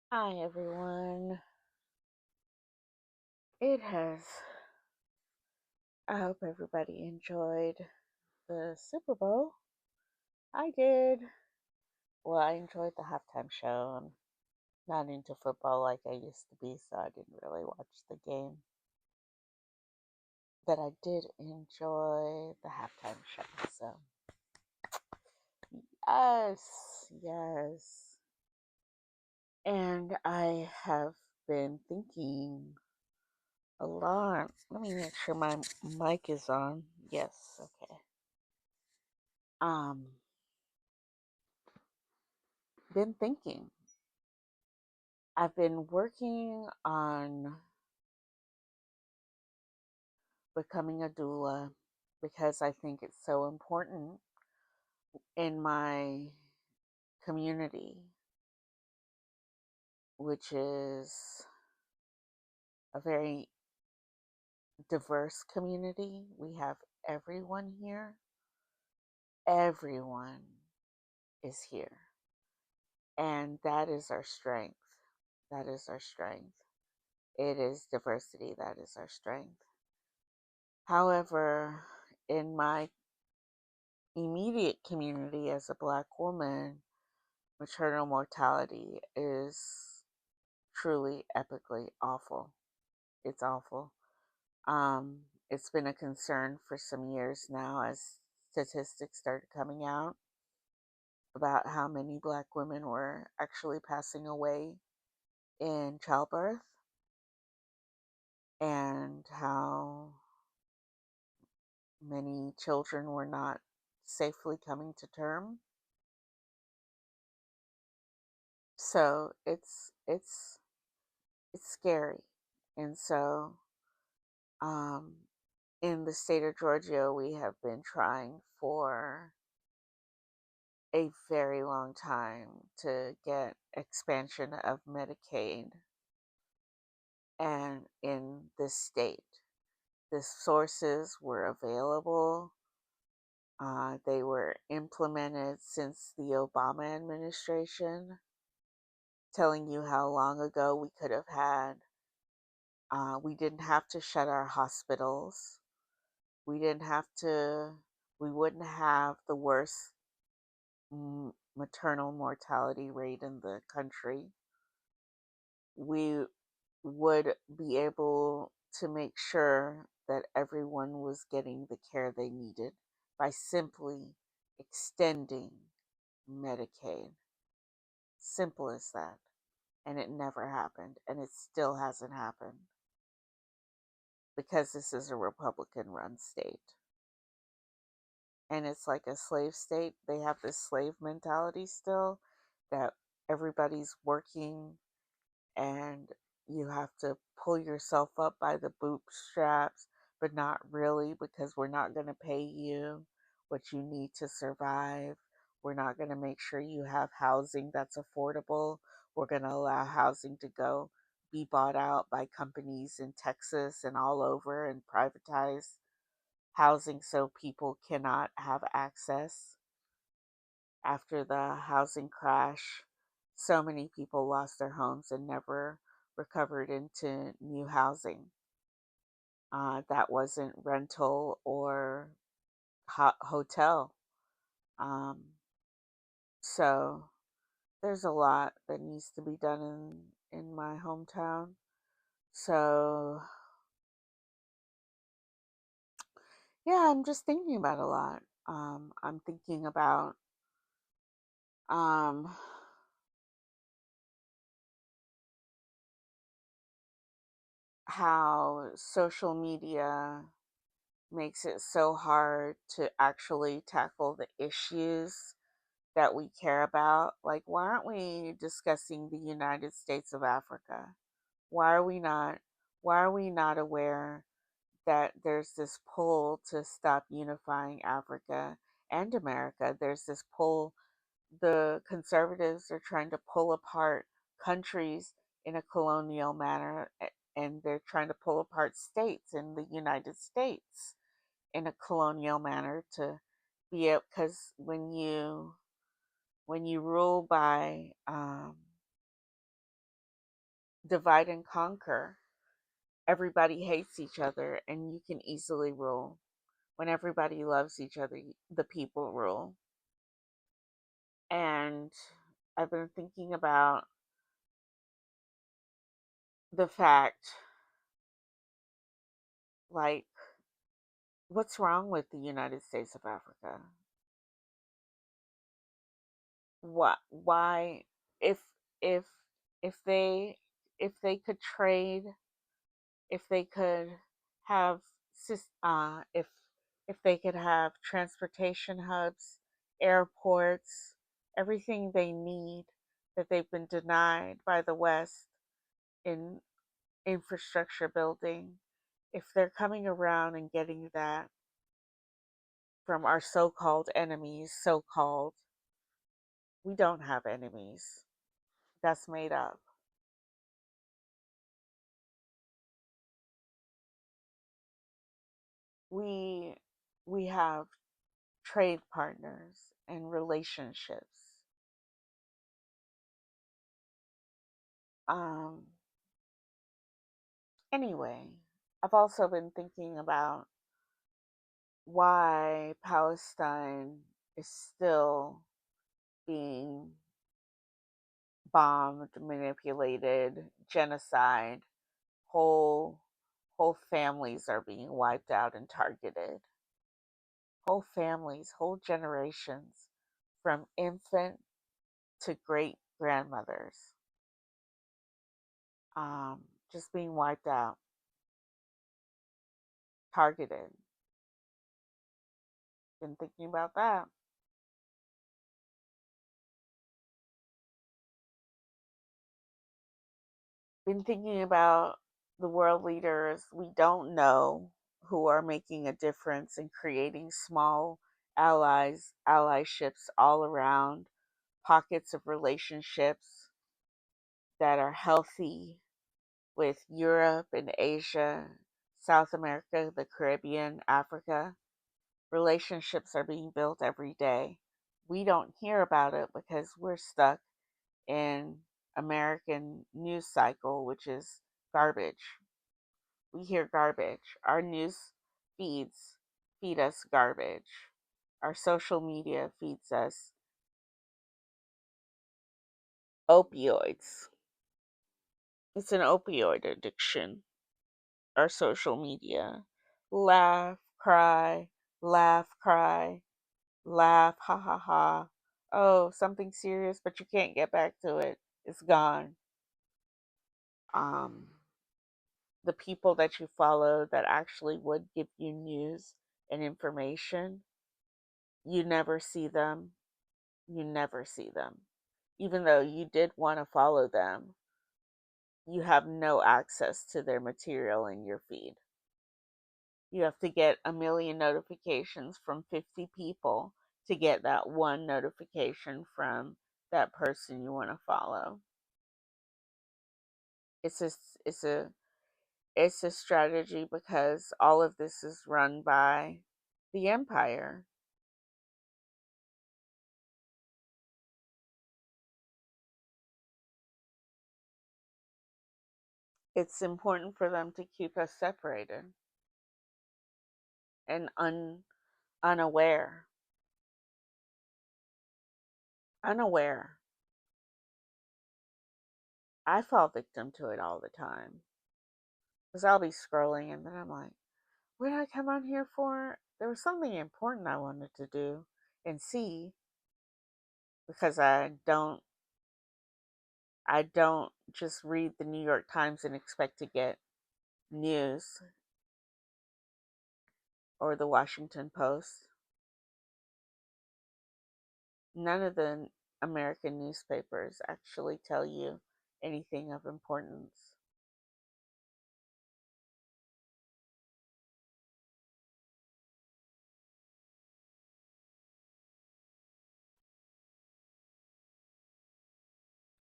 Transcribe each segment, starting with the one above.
Hi everyone. It has. I hope everybody enjoyed the Super Bowl. I did. Well, I enjoyed the halftime show. I'm not into football like I used to be, so I didn't really watch the game. But I did enjoy the halftime show. So, yes, yes. And I have been thinking a lot. Let me make sure my mic is on. Yes, okay. Um, been thinking. I've been working on becoming a doula because I think it's so important in my community, which is a very diverse community. We have everyone here. Everyone is here. And that is our strength. That is our strength. It is diversity. That is our strength. However, in my immediate community as a Black woman, maternal mortality is truly epically awful. It's awful. It's been a concern for some years now as statistics started coming out about how many Black women were actually passing away in childbirth and how many children were not safely coming to term. So it's scary. And so um, in the state of Georgia, we have been trying for a very long time to get expansion of Medicaid and in this state. The sources were available. They were implemented since the Obama administration, telling you how long ago we could have had. We didn't have to shut our hospitals. We didn't have to, we wouldn't have the worst maternal mortality rate in the country. We would be able to make sure that everyone was getting the care they needed by simply extending Medicaid. Simple as that. And it never happened. And it still hasn't happened because this is a Republican run state. And it's like a slave state. They have this slave mentality still that everybody's working and you have to pull yourself up by the bootstraps, but not really because we're not going to pay you what you need to survive. We're not going to make sure you have housing that's affordable. We're going to allow housing to go be bought out by companies in Texas and all over and privatize housing so people cannot have access. After the housing crash, so many people lost their homes and never recovered into new housing. That wasn't rental or hotel. Um, so there's a lot that needs to be done in my hometown. So yeah, I'm just thinking about a lot. I'm thinking about um, how social media makes it so hard to actually tackle the issues that we care about. Like, why aren't we discussing the United States of Africa? Why are we not? Why are we not aware that there's this pull to stop unifying Africa and America? There's this pull. The conservatives are trying to pull apart countries in a colonial manner, and they're trying to pull apart states in the United States in a colonial manner to be able, because when you rule by divide and conquer. Everybody hates each other, and you can easily rule. When everybody loves each other, the people rule. And I've been thinking about the fact, like, what's wrong with the United States of Africa? What? Why? If if if they if they could trade, if they could have if they could have transportation hubs, airports, everything they need that they've been denied by the West in infrastructure building, if they're coming around and getting that from our so-called enemies, so-called, we don't have enemies. That's made up. We we have trade partners and relationships. Um, anyway, I've also been thinking about why Palestine is still being bombed, manipulated, genocide, whole whole families are being wiped out and targeted. Whole families, whole generations, from infant to great grandmothers, just being wiped out, targeted. Been thinking about that. Been thinking about the world leaders we don't know who are making a difference in creating small allyships all around, pockets of relationships that are healthy with Europe and Asia, South America, the Caribbean, Africa. Relationships are being built every day. We don't hear about it because we're stuck in American news cycle, which is garbage. We hear garbage. Our news feeds feed us garbage. Our social media feeds us opioids. It's an opioid addiction. Our social media. Laugh, cry, laugh, cry, laugh, ha ha ha. Oh, something serious, but you can't get back to it. It's gone. Um, the people that you follow that actually would give you news and information, you never see them. You never see them. Even though you did want to follow them, you have no access to their material in your feed. You have to get a million notifications from 50 people to get that one notification from that person you want to follow. It's a it's a it's a strategy because all of this is run by the empire. It's important for them to keep us separated and unaware. Unaware. I fall victim to it all the time because I'll be scrolling and then I'm like, what did I come on here for? There was something important I wanted to do and see because I don't just read the New York Times and expect to get news or the Washington Post. None of the American newspapers actually tell you anything of importance.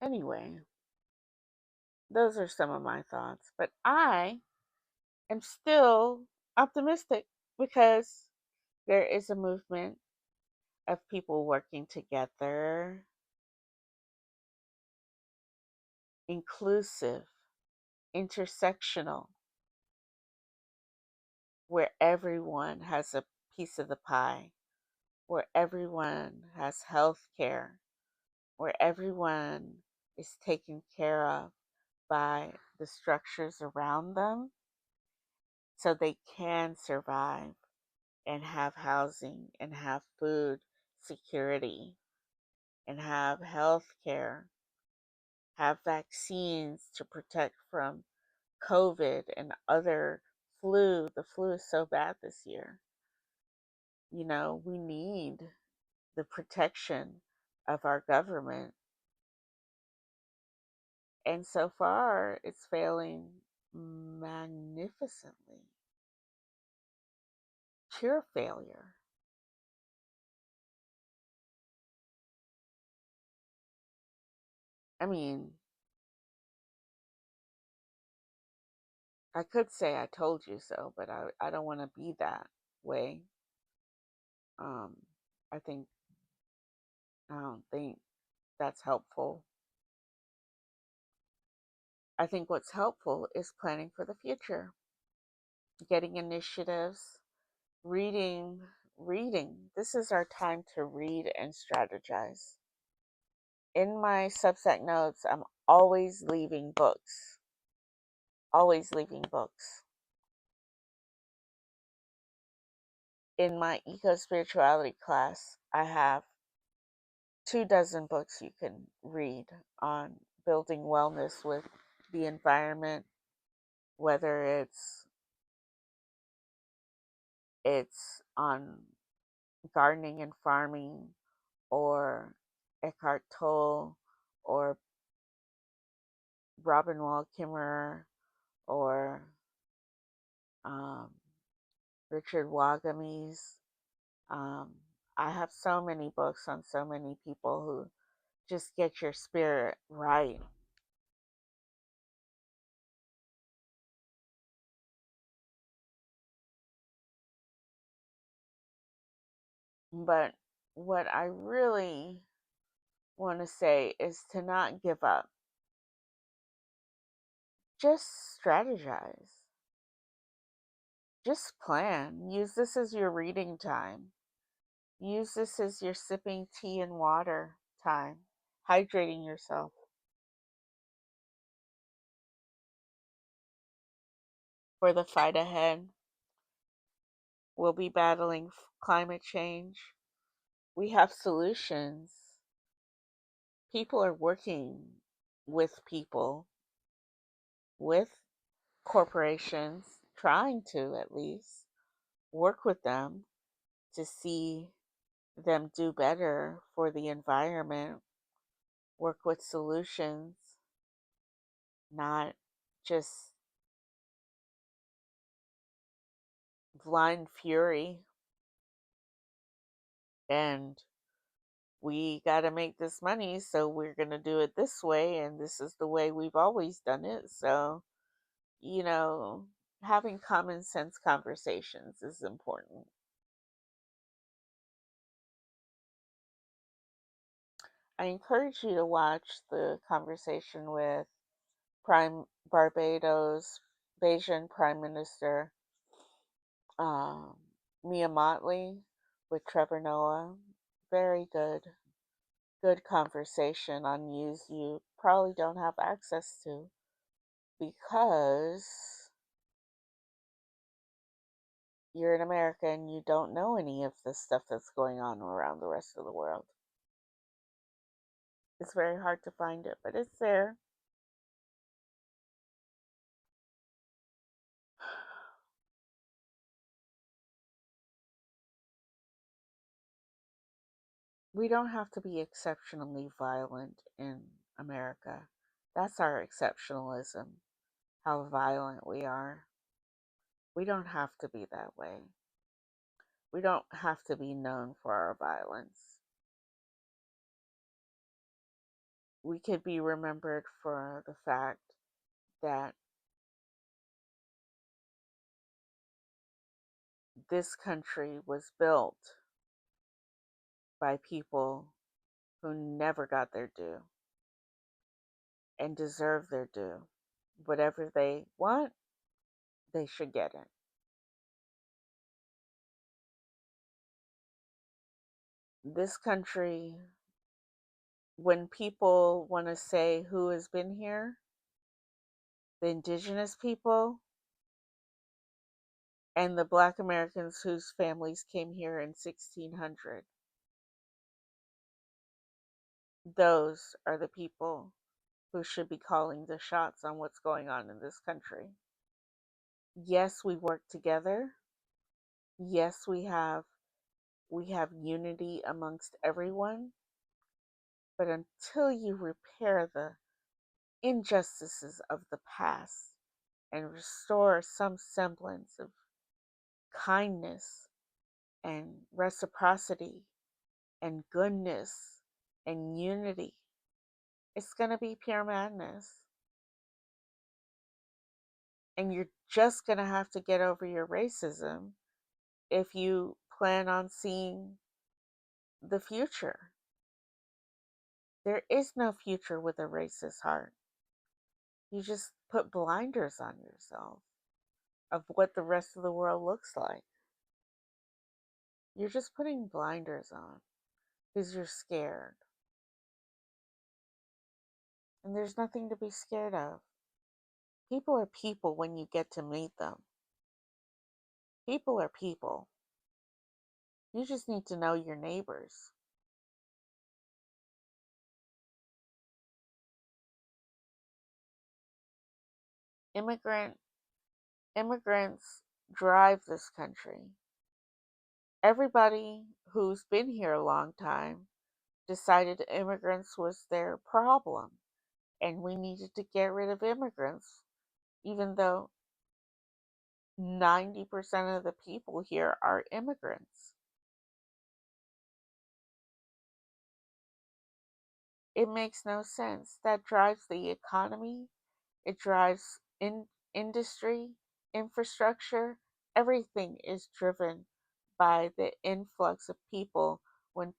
Anyway, those are some of my thoughts, but I am still optimistic because there is a movement of people working together, inclusive. intersectional, where everyone has a piece of the pie, where everyone has health care, where everyone is taken care of by the structures around them so they can survive and have housing and have food security and have health care, have vaccines to protect from COVID and other flu. The flu is so bad this year. We need the protection of our government. And so far, it's failing magnificently. Pure failure. I mean, I could say I told you so, but I don't want to be that way. Um, I think I don't think that's helpful. I think what's helpful is planning for the future, getting initiatives, reading. This is our time to read and strategize. In my Substack notes, I'm always leaving books. Always leaving books. In my eco spirituality class, I have 2 dozen books you can read on building wellness with the environment, whether it's on gardening and farming, or Eckhart Tolle, or Robin Wall Kimmerer, or um, Richard Wagamese. Um, I have so many books on so many people who just get your spirit right. But what I really want to say is to not give up. Just strategize. Just plan. Use this as your reading time. Use this as your sipping tea and water time, hydrating yourself for the fight ahead. We'll be battling climate change. We have solutions. People are working with people, with corporations, trying to at least work with them to see them do better for the environment, work with solutions, not just blind fury. And we got to make this money, so we're going to do it this way, and this is the way we've always done it. So, you know, having common sense conversations is important. I encourage you to watch the conversation with Prime Barbados Bajan Prime Minister um, Mia Motley with Trevor Noah. Very good conversation on news you probably don't have access to because you're in America and you don't know any of the stuff that's going on around the rest of the world. It's very hard to find it, but it's there. We don't have to be exceptionally violent in America. That's our exceptionalism, how violent we are. We don't have to be that way. We don't have to be known for our violence. We could be remembered for the fact that this country was built by people who never got their due and deserve their due. Whatever they want, they should get it. This country, when people want to say who has been here, the indigenous people and the Black Americans whose families came here in 1600, those are the people who should be calling the shots on what's going on in this country. Yes, we work together. Yes, we have unity amongst everyone, but until you repair the injustices of the past and restore some semblance of kindness and reciprocity and goodness and unity, it's going to be pure madness. And you're just going to have to get over your racism if you plan on seeing the future. There is no future with a racist heart. You just put blinders on yourself of what the rest of the world looks like. You're just putting blinders on because you're scared. And there's nothing to be scared of. People are people when you get to meet them. People are people. You just need to know your neighbors. Immigrant immigrants drive this country. Everybody who's been here a long time decided immigrants was their problem and we needed to get rid of immigrants, even though 90% of the people here are immigrants. It makes no sense. That drives the economy, it drives industry, infrastructure. Everything is driven by the influx of people when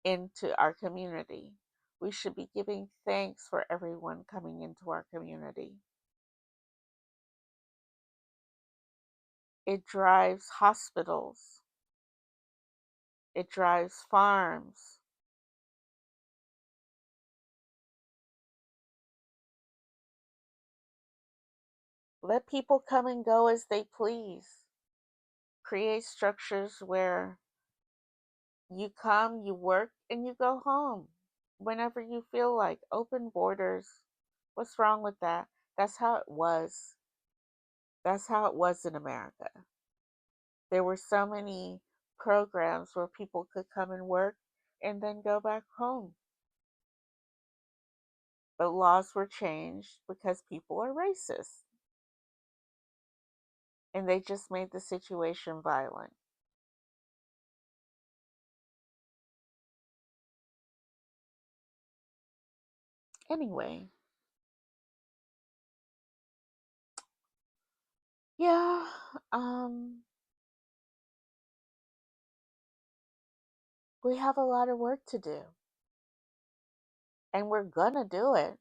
into our community. We should be giving thanks for everyone coming into our community. It drives hospitals, it drives farms. Let people come and go as they please. Create structures where you come, you work, and you go home whenever you feel like. Open borders. What's wrong with that? That's how it was. That's how it was in America. There were so many programs where people could come and work and then go back home. But laws were changed because people are racist. And they just made the situation violent. Anyway, yeah, um, we have a lot of work to do. And we're gonna do it.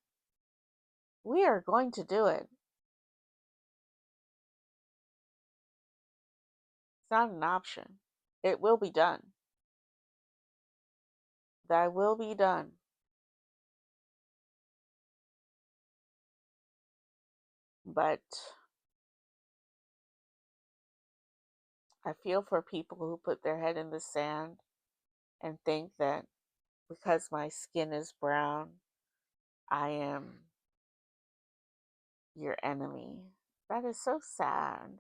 We are going to do it. It's not an option. It will be done. That will be done. But I feel for people who put their head in the sand and think that because my skin is brown, I am your enemy. That is so sad.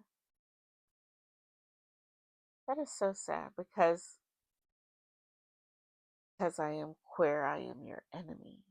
That is so sad because I am queer, I am your enemy.